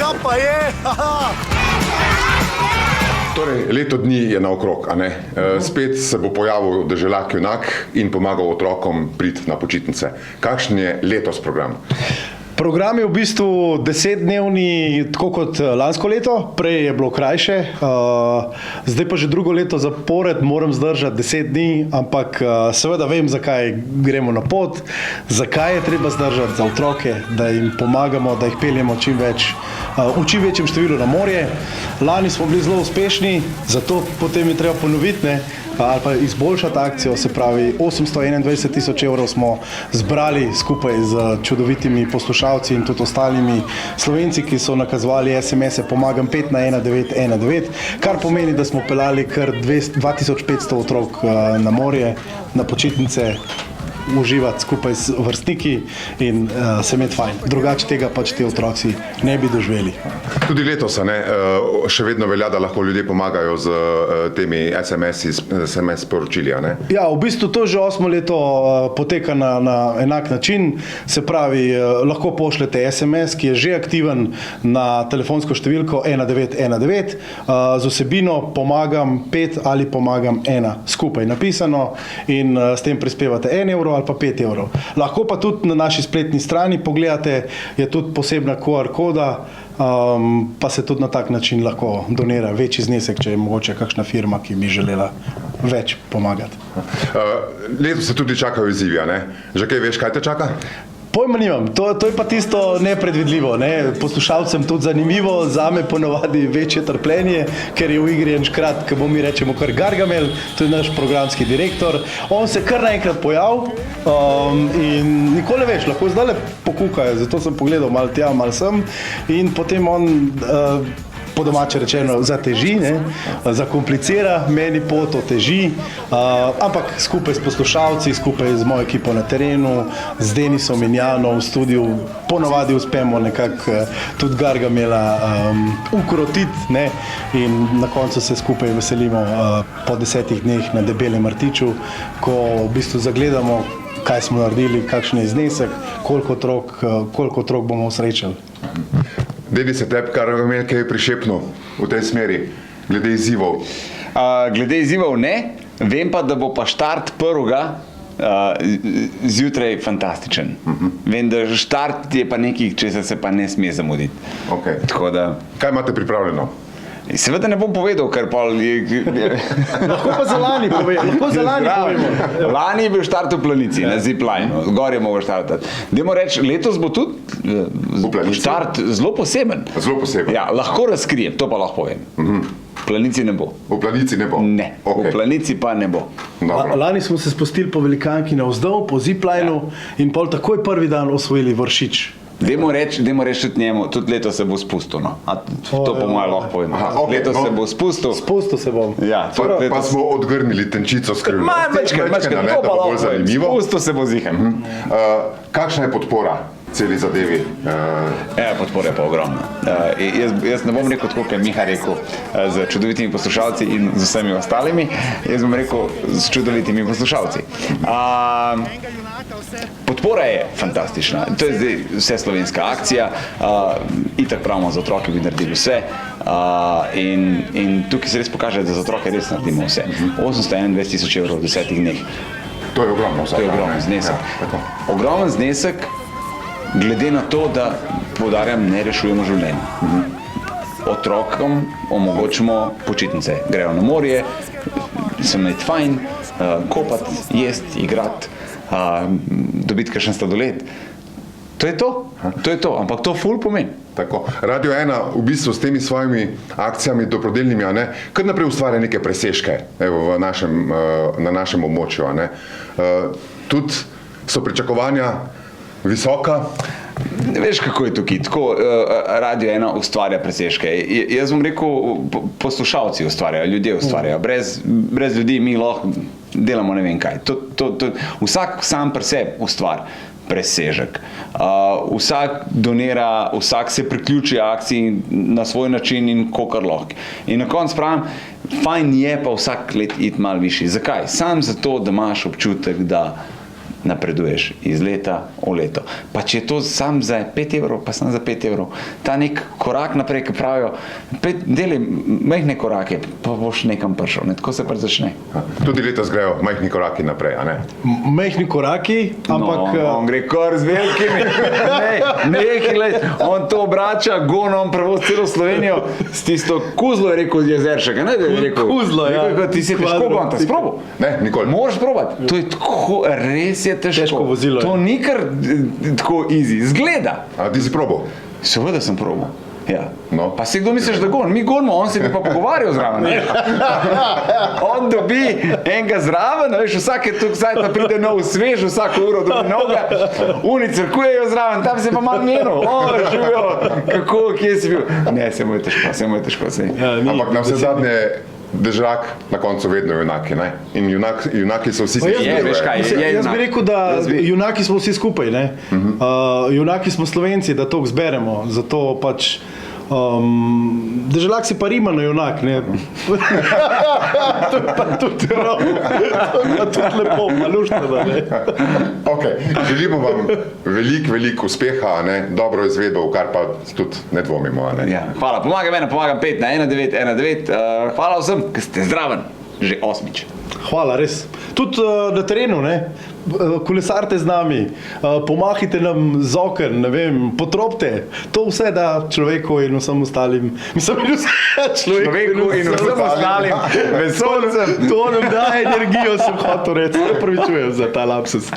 Ja pa je! Torej, leto dni je naokrog, a ne? Spet se bo pojavil deželak junak in pomagal otrokom priti na počitnice. Kakšen je letos program? Program je v bistvu 10-dnevni, tako kot lansko leto, prej je bilo krajše, zdaj pa že drugo leto zapored moram zdržati 10 dni, ampak seveda vem, zakaj gremo na pot, zakaj je treba zdržati za otroke, da jim pomagamo, da jih peljemo v čim večjem številu na morje. Lani smo bili zelo uspešni, zato potem je treba ponoviti, ali pa izboljšati akcijo, se pravi 821 000 evrov smo zbrali skupaj z čudovitimi poslušalci in tudi ostalimi Slovenci, ki so nakazovali SMS-e Pomagam 5 na 1919, kar pomeni, da smo peljali kar 2500 otrok na morje, na počitnice, uživati skupaj z vrstniki in se imeti fajn. Drugače tega pač ti otroci ne bi doživeli. Tudi letos, še vedno velja, da lahko ljudje pomagajo z temi SMS sporočili, a ne? Ja, v bistvu to že 8 leto poteka na enak način, se pravi, lahko pošljete SMS, ki je že aktiven na telefonsko številko 1919 z vsebino Pomagam 5 ali Pomagam 1 skupaj napisano in s tem prispevate 1 evro ali pa 5 evrov. Lahko pa tudi na naši spletni strani pogledate, je tudi posebna QR koda, pa se tudi na tak način lahko donira večji znesek, če je mogoče kakšna firma, ki bi želela več pomagati. Letos se tudi čakajo izzivi, a ne? Že kaj veš, kaj te čaka? Pojma nimam, to je pa tisto nepredvidljivo, ne? Poslušalcem tudi zanimivo, zame ponovadi večje trpljenje, ker je v igri en škrat, ki mi rečemo kar Gargamel, to je naš programski direktor, on se kar naenkrat pojavil in nikoli ne veš, lahko zdaj pokukajo, zato sem pogledal malo tja, malo sem in potem on po domače rečeno zateži, zakomplicira, meni pot oteži, ampak skupaj s poslušalci, skupaj z mojo ekipo na terenu, z Denisom in Jano v studiu, ponovadi uspemo nekako tudi Gargamela ukrotiti, in na koncu se skupaj veselimo po 10 dneh na Debelem rtiču, ko v bistvu zagledamo, kaj smo naredili, kakšen je znesek, koliko otrok bomo srečali. Dedi se tebi, Gargamel, kaj je prišepnil v tej smeri, glede izzivov? Glede izzivov ne, vem pa, da bo pa štart prvega zjutraj fantastičen. Vem, da štart je pa nekaj, česar se pa ne sme zamuditi. Okay. Tako da... Kaj imate pripravljeno? Seveda ne bom povedal, ker pa... Lahko pa za lani povemo. Lani je bil štart v Planici, na ziplineu, gor je mogel štartati. Dajmo reči, letos bo tudi štart zelo poseben. Zelo poseben? Ja, lahko razkrijem, to pa lahko povem. V Planici ne bo. V Planici ne bo? Ne, v Planici pa ne bo. Lani smo se spustili po Velikanki navzdol, po ziplineu in pol takoj prvi dan osvojili Vršič. Dajmo reči tudi njemu, tudi letos se bo spustil, no. To po moje lahko povem. Letos se bo spustil. Spustil se bom. Ja, pa smo odgrnili tenčico skrivnosti. Večkrat, to pa lahko povem. Spustil se bo zihem. Kakšna je podpora celi zadevi? Podpora je pa ogromna. Jaz ne bom rekel tako, kot je Miha rekel, z čudovitimi poslušalci in z vsemi ostalimi. Jaz bom rekel z čudovitimi poslušalci. Podpora je fantastična. To je zdaj vse slovenska akcija. Itak pravimo, za otroke bi naredili vse. In tukaj se res pokaže, da za otroke res naredimo vse. 821 000 evrov v 10 dneh. To je ogromno. To je ogromen znesek. Ogromen znesek, glede na to, da, poudarjam, ne rešujemo življenje. Otrokom omogočimo počitnice. Grejo na morje, se imeti fajn, kopati, jesti, igrati, dobiti kakšen sladoled. To je to, ampak to ful pomeni. Tako. Radio 1 v bistvu s temi svojimi akcijami dobrodelnimi, kar naprej ustvarja neke presežke na našem območju. Tudi so pričakovanja visoka. Veš, kako je tukaj. Tako Radio 1 ustvarja presežke. Jaz bom rekel, poslušalci ustvarjajo, ljudje ustvarjajo. Brez ljudi mi lahko delamo ne vem kaj. Vsak sam pri sebi ustvari presežek. Vsak donira, vsak se priključi akciji na svoj način in kakor lahko. In na koncu pravim, fajn je pa vsak let iti malo višji. Zakaj? Sam zato, da imaš občutek, da napreduješ iz leta v leto. Pa če je to sam za 5 evrov, pa sam za 5 evrov, ta nek korak naprej, ki pravijo, delaj majhne korake, pa boš nekam prišel. Ne? Tako se pa začne. Tudi letos grejo majhni koraki naprej, a ne? Majhni koraki, ampak... No, on gre kar z velikimi. On to obrača, gonom prevoz celo Slovenijo s tisto Kuzlo, je rekel Jezeršek. Ne, da je rekel Kuzlo, ja. Ti si težko gonta, sprobo. Ne, nikoli. Moraš probati. To je tako, res je težko. Težko vozilo je. To ni kar tako easy. Zgleda. A ti si probal? Seveda sem probal. Ja. No. Pa si kdo misliš, da gon? Mi gonimo, on se bi pa pogovarjal zraven. On dobi enega zraven, veš, vsake tuk zajta pride nov svež, vsako uro dobi novega, oni crkujejo zraven, tam se pa malo menil, živijo, kako, kje si bil. Ne, se mu je težko, se. Ja, Ampak na vse zadnje Dežrak na koncu vedno junaki, ne? In junaki so vsi Je, veš kaj, Jaz bi rekel, da junaki smo vsi skupaj, ne? Junaki smo Slovenci, da to zberemo, zato pač Deželak si pa rima na junak, ne? To je pa tudi lepo, malušno, da ne? Ok, želimo vam veliko uspeha, ne? Dobro izvedbo, v kar pa tudi ne dvomimo, ne? Ja, hvala, pomagam 5 na 1919, hvala vsem, ki ste zraven, že 8. Hvala, res. Tudi na terenu, ne? Kolesarite z nami, pomahite nam z oken, ne vem, potropite. To vse da človeku in vsem ostalim. Mislim, človeku in vsem ostalim vesoljcem. To nam daje energijo, sem hotel reči. Opravičujem za ta lapsus.